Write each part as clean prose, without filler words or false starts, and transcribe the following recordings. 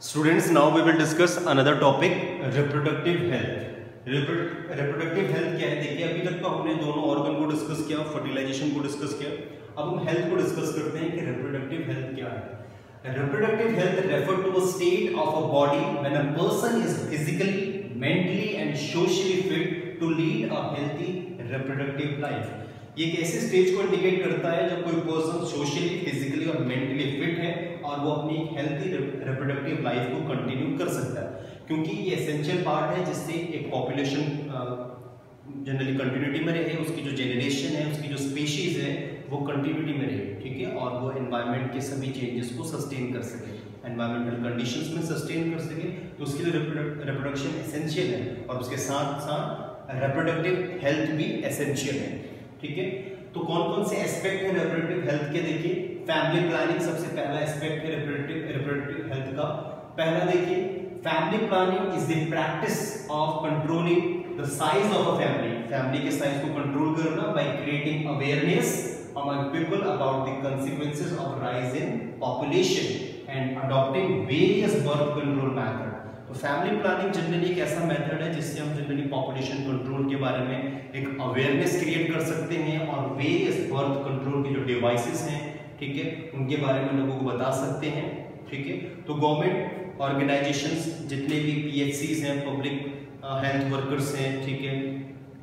Students, now we will discuss another topic, reproductive health. Reproductive health क्या है? देखिए, अभी तक तो हमने दोनों ऑर्गन को डिस्कस किया, फर्टिलाइजेशन को डिस्कस किया। अब हम हेल्थ को डिस्कस करते हैं कि रिप्रोडक्टिव हेल्थ क्या है। Reproductive health refer to a state of a body when a person is physically, mentally and socially fit to lead a healthy reproductive life. ये एक ऐसे स्टेज को इंडिकेट करता है जब कोई पर्सन सोशली, फिजिकली और मेंटली फिट है और वो अपनी हेल्थी रिप्रोडक्टिव लाइफ को कंटिन्यू कर सकता है, क्योंकि ये एसेंशियल पार्ट है जिससे एक पॉपुलेशन जनरली कंटिन्यूटी में रहे, उसकी जो जेनरेशन है, उसकी जो स्पीशीज है वो कंटिन्यूटी में रहे, ठीक है, और वो एनवायरनमेंट के सभी चेंजेस को सस्टेन कर सके, एनवायरमेंटल कंडीशंस में सस्टेन कर सके। तो उसके लिए रिप्रोडक्शन एसेंशियल है और उसके साथ साथ रिप्रोडक्टिव हेल्थ भी एसेंशियल है, ठीक है। तो कौन कौन से एस्पेक्ट है रिप्रोडक्टिव हेल्थ के? देखिए, फैमिली प्लानिंग सबसे पहला एस्पेक्ट है रिप्रोडक्टिव हेल्थ का। पहला देखिए, family planning is the practice of controlling the size of a family. Family के साइज को कंट्रोल करना by creating awareness among people about the consequences of rise in population and adopting various birth control method। तो family planning generally एक ऐसा method है जिससे हम generally population control के बारे में एक अवेयरनेस क्रिएट कर सकते हैं और वेरियस बर्थ कंट्रोल के जो डिवाइसेस हैं, ठीक है, उनके बारे में लोगों को बता सकते हैं, ठीक है। तो गवर्नमेंट ऑर्गेनाइजेशंस, जितने भी पीएचसीज हैं, पब्लिक हेल्थ वर्कर्स हैं, ठीक है,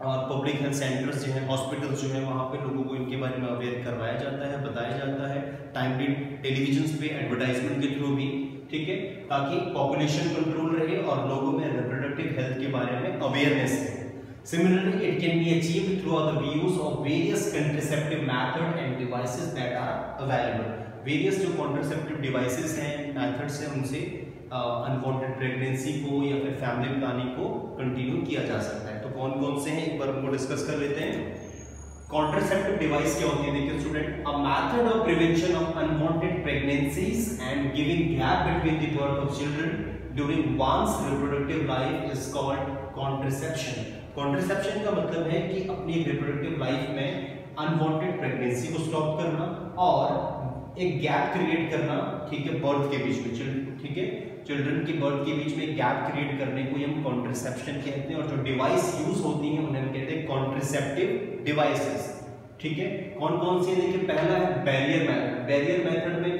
और पब्लिक हेल्थ सेंटर्स जो हैं, हॉस्पिटल्स जो हैं, वहाँ पे लोगों को इनके बारे में अवेयर करवाया जाता है, बताया जाता है, टाइमली टेलीविजन पे एडवर्टाइजमेंट के थ्रू भी, ठीक है, ताकि पॉपुलेशन कंट्रोल रहे और लोगों में रिप्रोडक्टिव हेल्थ के बारे में अवेयरनेस है। Similarly, it can be achieved through the use of various contraceptive method and devices that are available। Various जो contraceptive devices हैं, methods हैं, उनसे अनवांटेड प्रेगनेंसी को या फिर फैमिली प्लानिंग को कंटिन्यू किया जा सकता है। तो कौन कौन से हैं एक बार उनको डिस्कस कर लेते हैं। कॉन्ट्रासेप्टिव डिवाइस क्या होती है? देखिए student, a method of prevention of unwanted pregnancies and giving gap between the birth of children during one's reproductive life is called contraception. Contraception का मतलब है कि अपनी रिप्रोडक्टिव लाइफ में अनवांटेड प्रेगनेंसी को स्टॉप करना और एक गैप क्रिएट करना, ठीक है, बर्थ के बीच में, ठीक है, चिल्ड्रन की बर्थ के बीच में गैप क्रिएट करने को हम कॉन्ट्रासेप्शन कहते हैं। और जो डिवाइस यूज होती हैं उन्हें हम कहते हैं कॉन्ट्रासेप्टिव डिवाइसेस, ठीक है। कौन कौन सी? देखिए, पहला है बैरियर मेथड। बैरियर मेथड में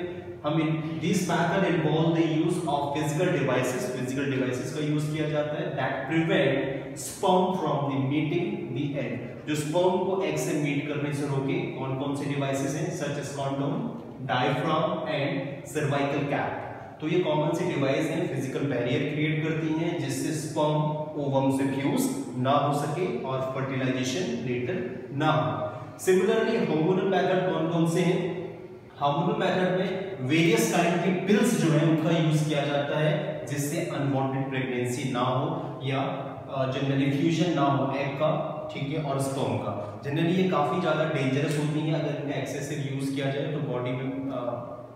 हम this method involve the use of physical devices. Physical devices का यूज किया जाता है that prevent sperm from the meeting the egg, जो स्पर्म को एग से मीट करने से रोके। कौन कौन से डिवाइसेस हैं? Such as condom, diaphragm and cervical cap. तो ये कॉमन सी डिवाइस हैं, फिजिकल बैरियर क्रिएट करती हैं जिससे स्पर्म ओवम से फ्यूज ना हो सके और फर्टिलाइजेशन लेटर ना हो। सिमिलरली हार्मोनल मेथड कौन कौन से हैं? हार्मोनल मेथड में वेरियस काइंड की पिल्स जो है उनका यूज किया जाता है जिससे अनवांटेड प्रेगनेंसी ना हो या जनरली फ्यूजन ना हो एग का, ठीक है, और स्पर्म का। जनरली ये काफी ज्यादा डेंजरस होती हैं अगर इनका एक्सेसिव यूज किया जाए तो बॉडी में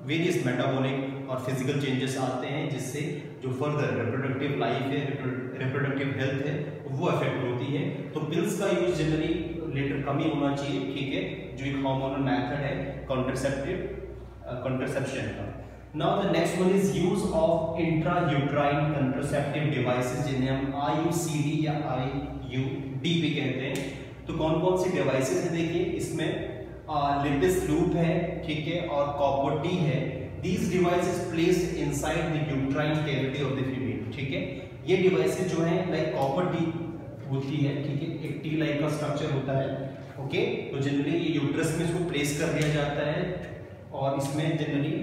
वेरियस मेटाबॉलिक और फिजिकल चेंजेस आते हैं जिससे जो फर्दर रिप्रोडक्टिव लाइफ है, रिप्रोडक्टिव हेल्थ है, वो अफेक्ट होती है। तो पिल्स का यूज जनरली लेटर कम ही होना चाहिए, ठीक है, जो एक हार्मोनल मेथड है कॉन्ट्रासेप्शन का। Now the next one is use of intrauterine contraceptive devices, जिन्हें हम IUCD या IUD भी कहते हैं। तो कौन कौन सी डिवाइसेस हैं? देखिए, इसमें लिपिस लूप है, ठीक है, और कॉपर टी है। These devices placed inside the uterine cavity of the female, ठीक है। ये डिवाइसेस जो हैं लाइक कॉपर टी होती है, ठीक है, एक टी लाइक का स्ट्रक्चर होता है, ओके। तो जनरली ये यूट्रस में इसको प्लेस कर दिया जाता है और इसमें जनरली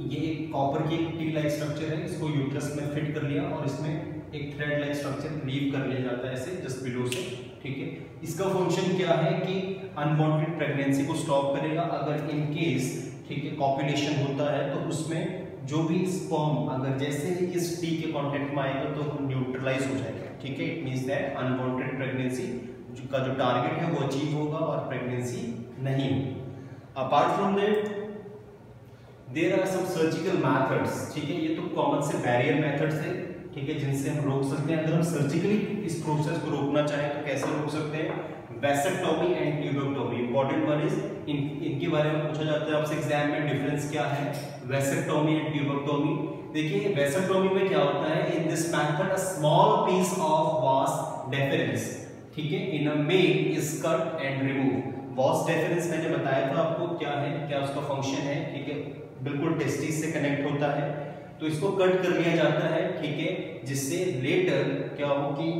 ये एक कॉपर की एक टी लाइक स्ट्रक्चर है, इसको यूट्रस में फिट कर लिया और इसमें एक थ्रेड लाइक स्ट्रक्चर लीव कर लिया जाता है ऐसे जस्ट बिलो से, ठीक है। इसका फंक्शन क्या है कि अनवांटेड प्रेगनेंसी को स्टॉप करेगा। अगर इन केस, ठीक है, कॉपुलेशन होता है तो उसमें जो भी स्पर्म अगर जैसे ही इस टी के कांटेक्ट में आएगा तो न्यूट्रलाइज हो जाएगा, ठीक है। It means that unwanted pregnancy का जो टारगेट है वो अचीव होगा और प्रेगनेंसी नहीं होगी। Apart from that there are some surgical methods, ठीक है। ये तो कॉमन से बैरियर मेथड्स है, ठीक है, जिनसे हम रोक सकते हैं। अगर हम सर्जिकली इस प्रोसेस को रोकना चाहें तो कैसे रोक सकते हैं? Vasectomy and tubectomy. Important one is इनके बारे में पूछा जाता है आपसे एग्जाम में, डिफरेंस क्या है वैसेक्टोमी एंड ट्यूबेक्टोमी। देखिए वैसेक्टोमी में क्या होता है, in this method a small piece of vas deferens, ठीक है, in a male is cut and remove. Vas deferens मैंने बताया था आपको क्या है, क्या उसका फंक्शन है, ठीक है, बिल्कुल टेस्टिस से कनेक्ट होता है, तो इसको कट कर लिया जाता है, ठीक है, जिससे लेटर क्या हो कि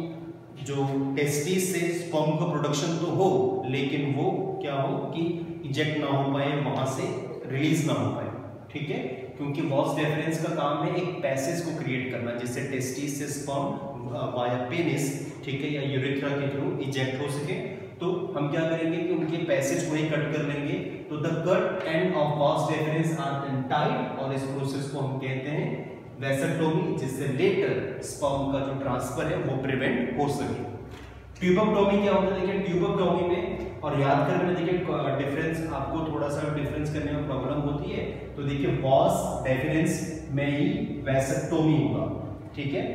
जो टेस्टिस से स्पर्म का प्रोडक्शन तो हो लेकिन वो क्या हो कि इजेक्ट ना हो पाए, वहां से रिलीज ना हो पाए, ठीक है, क्योंकि वास डेफरेंस का काम है एक पैसेज को क्रिएट करना जिससे टेस्टिस से स्पर्म वाया पेनिस, ठीक है, या यूरेथ्रा के थ्रू इजेक्ट हो सके। तो हम क्या करेंगे कि उनके पैसेज को ही कट कर लेंगे, तो the cut end of vas deferens are then tied, और इस प्रोसेस को हम कहते हैं वैसेक्टोमी, जिससे लेटर स्पर्म का जो ट्रांसफर है वो प्रिवेंट हो सके। ट्यूबेक्टोमी क्या होता है, देखिए ट्यूबेक्टोमी में, और याद करने देखिए डिफरेंस, आपको थोड़ा सा डिफरेंस करने में प्रॉब्लम होती है, तो देखिए वास डेफरेंस में ही वैसेक्टोमी होगा, ठीक है,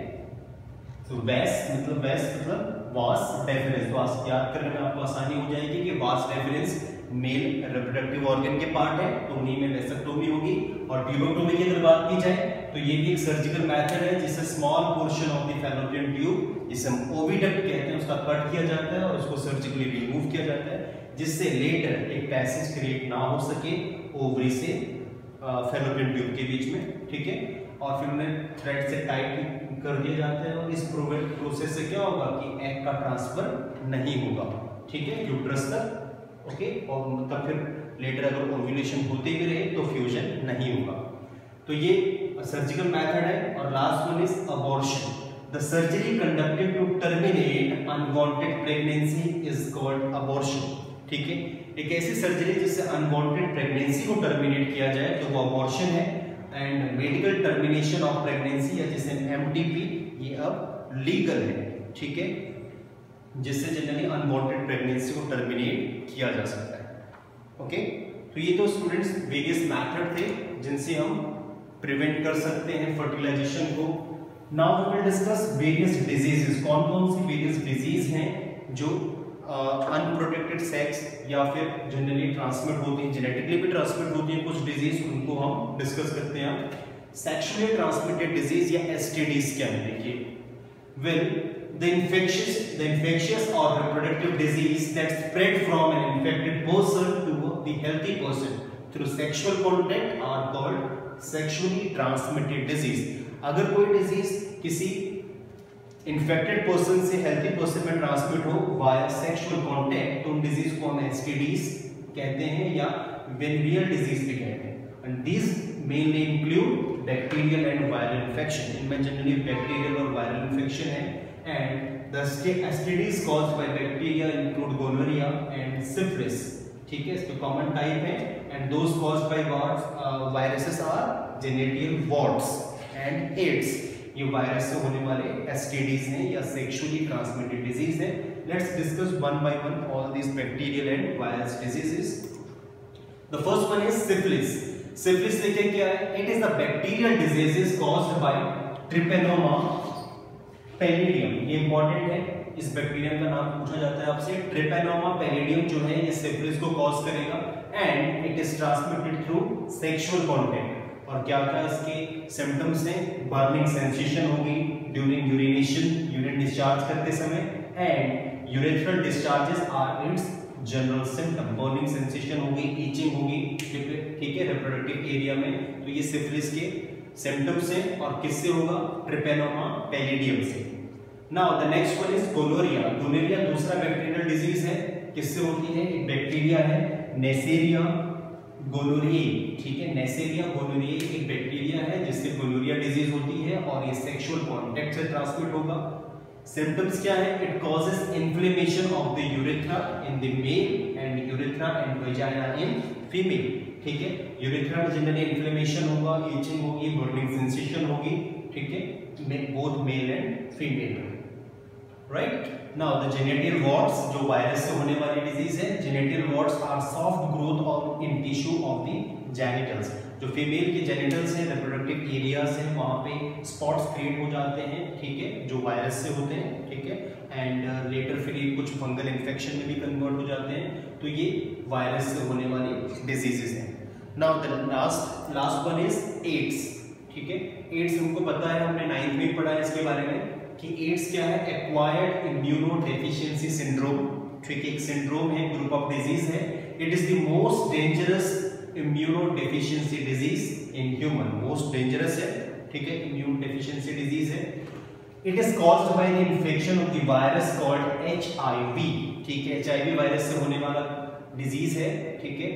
तो वैस मतलब वास डेफरेंस, तो याद करने में आपको आसानी हो जाएगी कि vas deferens male reproductive organ के पार्ट है, तो उन्हीं में वैसेक्टोमी होगी। और ट्यूबेक्टोमी की अगर बात की जाए तो ये भी एक सर्जिकल मेथड है जिससे small portion of the fallopian tube, जिसे हम ओविडक्ट कहते हैं, उसका कट किया जाता है और उसको सर्जिकली रिमूव किया जाता है, जिससे लेटर एक पैसेज क्रिएट ना हो सके ओवरी से फैलोपियन ट्यूब के बीच में, ठीक है, और फिर उन्हें थ्रेड से टाइट कर दिया जाता है, और इस प्रोसेस से क्या होगा कि एग का ट्रांसफर नहीं होगा, ठीक है, यूट्रस तक, ओके, और मतलब फिर लेटर अगर ओव्यूलेशन होते भी रहे तो फ्यूजन नहीं होगा। तो ये सर्जिकल मेथड है। और last one is abortion, the surgery conducted to terminate unwanted pregnancy is called abortion, ठीक है, एक ऐसी सर्जरी जिससे अनवांटेड प्रेगनेंसी को टर्मिनेट किया जाए तो वो अबॉर्शन है। And medical termination of pregnancy या जिसे एमटीपी, ये अब लीगल है, ठीक है, जिससे जनरली अनवांटेड प्रेगनेंसी को टर्मिनेट किया जा सकता है, ओके। तो ये तो स्टूडेंट्स वेरियस मेथड थे जिनसे हम प्रिवेंट कर सकते हैं फर्टिलाइजेशन को। Now we will discuss various diseases, कौन कौन सी वेरियस डिजीज हैं जो अनप्रोटेक्टेड सेक्स या फिर जनरली ट्रांसमिट होती हैं, जेनेटिकली भी ट्रांसमिट होती हैं कुछ डिजीज, उनको हम डिस्कस करते हैं। सेक्सुअली ट्रांसमिटेड डिजीज या एसटीडीज क्या है, देखिए, well the infectious or reproductive disease that spread from an infected person to the healthy person through sexual contact are called sexually transmitted disease। अगर कोई डिजीज किसी इन्फेक्टेड पर्सन से healthy person में transmit हो via sexual contact, तो उन disease को हम एसटीडीज कहते हैं या वेनरियल डिजीज भी कहते हैं। And these mainly include bacterial and viral infection, इनमें जनरली बैक्टीरियल और वायरल इन्फेक्शन है। And the STDs caused by bacteria include gonorrhea and syphilis, ठीक है, इसके कॉमन टाइप है। And those caused by viruses are genital warts and AIDS, ये virus से होने वाले STDs हैं या sexually transmitted disease है। Let's discuss one by one all these bacterial and viral diseases. The first one is syphilis. Syphilis देखिए क्या है, it is the bacterial diseases caused by Trypanosoma palladium, ये इंपॉर्टेंट है, इस bacterium का नाम पूछा जाता है आपसे। ट्रिपेनोमा पैलिडियम जो है ये सिफिलिस को कॉज करेगा and it is transmitted through sexual contact. और क्या क्या इसके सिम्टम्स हैं, बर्निंग सेंसेशन होगी ड्यूरिंग यूरिनेशन, यूरिन डिस्चार्ज करते समय, and urethral discharges are its general symptom, burning sensation होगी, ईचिंग होगी, ठीक है, रिप्रोडक्टिव एरिया में। तो ये सिफिलिस के सिम्टम्स हैं और किससे होगा, ट्रिपेनोमा पैलिडियम से। Now the next one is gonorrhoea. Gonorrhoea दूसरा बैक्टीरियल डिजीज है, किससे होती है, एक बैक्टीरिया है नेसेरिया गोनोरियाई, ठीक है, नेसेरिया गोनोरियाई एक बैक्टीरिया है जिससे गोनोरिया डिजीज होती है और ये सेक्सुअल कांटेक्ट से ट्रांसमिट होगा। सिम्टम्स क्या है, it causes inflammation of the urethra in the male and urethra and vagina in female, ठीक है, यूरेथ्रा में जनरली इन्फ्लेमेशन होगा, ईचिंग होगी, बर्निंग सेंसेशन होगी, ठीक है, both male and female, right. Now the genital warts, जो वायरस से होने वाली डिजीज है, genital warts are soft growth of in tissue of the genitals, जो फीमेल के जेनिटल्स हैं, रिप्रोडक्टिव एरियाज हैं वहाँ पे स्पॉट्स क्रिएट हो जाते हैं, ठीक है, जो वायरस से होते हैं, ठीक है, एंड लेटर फिर ये कुछ फंगल इन्फेक्शन में भी कन्वर्ट हो जाते हैं। तो ये वायरस से होने वाली डिजीजेस हैं। Now the last one is AIDS, ठीक है। एड्स हमको पता है, हमने 9th में पढ़ा है इसके बारे में कि एड्स क्या है, एक्वायर्ड इम्यूनोडेफिशिएंसी सिंड्रोम, ठीक है, एक सिंड्रोम है, ग्रुप ऑफ डिजीज है। It is the most dangerous immunodeficiency disease in human, most dangerous है, ठीक है, इम्यूनोडेफिशिएंसी डिजीज है। It is caused by an infection of the virus called HIV, ठीक है, HIV वायरस से होने वाला डिजीज है, ठीक है।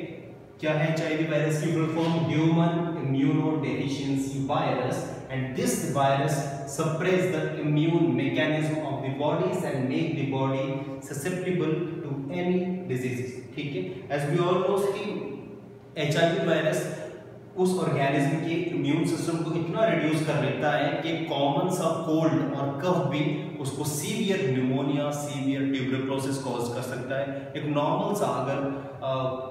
क्या है HIV वायरस की full form? Human immunodeficiency virus, and this virus suppress the immune mechanism of the bodies and make the body susceptible to any diseases, ठीक है। As we all know कि HIV वायरस उस organism के immune system को इतना reduce कर देता है कि कॉमन सा कोल्ड और कफ भी उसको severe pneumonia, severe tuberculosis cause कर सकता है। एक नॉर्मल सा अगर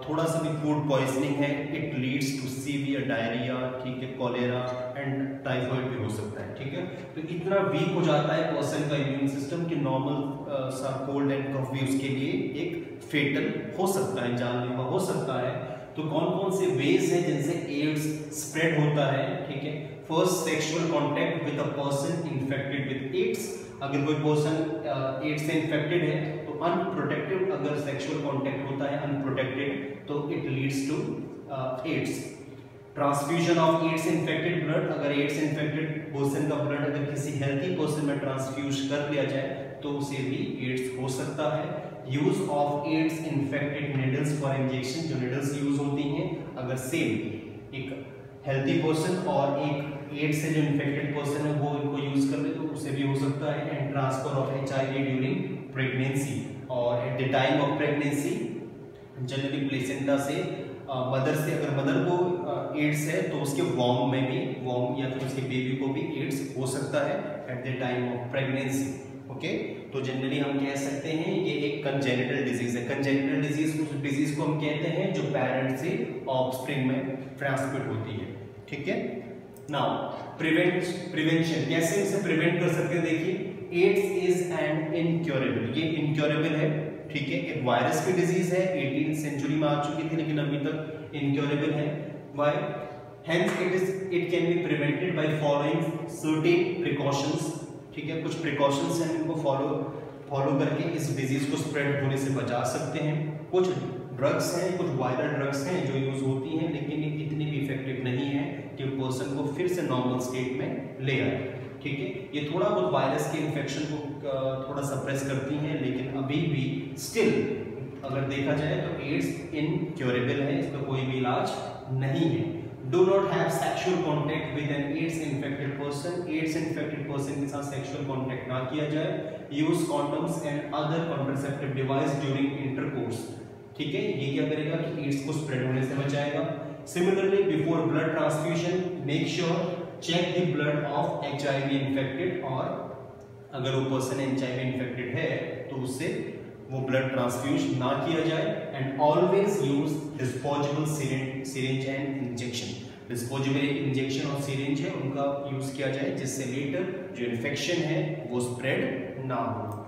थोड़ा सा भी फूड पॉइजनिंग है, it leads to severe diarrhoea, ठीक है, कॉलेरा एंड टाइफाइड भी हो सकता है, ठीक है। तो इतना वीक हो जाता है पर्सन का इम्यून सिस्टम कि नॉर्मल सा कोल्ड एंड कफ भी उसके लिए एक फेटल हो सकता है, जानलेवा हो सकता है। तो कौन कौन से वेज हैं जिनसे एड्स स्प्रेड होता है, ठीक है। First, sexual contact with a person infected with AIDS. अगर कोई पर्सन एड्स से इन्फेक्टेड है तो अनप्रोटेक्टेड, अगर सेक्सुअल कांटेक्ट होता है अनप्रोटेक्टेड तो it leads to AIDS. Transfusion of AIDS infected blood, अगर एड्स इन्फेक्टेड पर्सन का ब्लड अगर किसी हेल्थी पर्सन में ट्रांसफ्यूज कर दिया जाए तो उसे भी एड्स हो सकता है। Use of AIDS infected needles for injection, जो नीडल्स यूज होती हैं, अगर सेम एक हेल्थी पर्सन और एक एड्स से जो इन्फेक्टेड पर्सन है वो इनको यूज कर ले तो उसे भी हो सकता है। And transfer of HIV during pregnancy, और at the time of pregnancy generally placenta से मदर से, अगर मदर को एड्स है तो उसके वॉर्म में भी, वॉर्म या फिर उसके बेबी को भी एड्स हो सकता है eight the time of pregnancy, okay. तो जनरली हम कह सकते हैं ये एक कंजेनिटल डिजीज है। कंजेनिटल डिजीज उस डिजीज को हम कहते हैं जो पेरेंट से ऑफस्प्रिंग में ट्रांसमिट होती है, ठीक है। नाउ प्रिवेंशन, कैसे इसे प्रिवेंट कर सकते हैं? देखिए, एड्स इज एन इनक्योरेबल, ये इनक्योरेबल है, ठीक है। एक वायरस की डिजीज है, 18th सेंचुरी में आ चुकी थी लेकिन अभी तक इनक्योरेबल है। Why? Hence it can be prevented by following certain precautions, ठीक है। कुछ प्रिकॉशंस हैं इनको फॉलो करके इस डिजीज को स्प्रेड होने से बचा सकते हैं। कुछ ड्रग्स हैं, कुछ वायरल ड्रग्स हैं जो यूज होती हैं लेकिन ये इतनी भी इफेक्टिव नहीं है कि पर्सन को फिर से नॉर्मल स्टेट में ले आए, ठीक है। ये थोड़ा बहुत वायरस के इन्फेक्शन को थोड़ा सप्रेस करती हैं लेकिन अभी भी स्टिल अगर देखा जाए तो एड्स इनक्योरेबल है, इसका कोई भी इलाज नहीं है। Do not have sexual contact with an AIDS infected person. AIDS infected person के साथ sexual contact ना किया जाए। Use condoms and other contraceptive device during intercourse, ठीक है। ये क्या करेगा कि एड्स को स्प्रेड होने से बचाएगा। Similarly, before blood transfusion, make sure check the blood of HIV infected, और अगर वो पर्सन HIV infected है तो उससे वो ब्लड ट्रांसफ्यूज ना किया जाए। And always use disposable syringe and injection, disposable injection और सिरिंज है उनका यूज किया जाए जिससे लेटर जो इन्फेक्शन है वो स्प्रेड ना हो।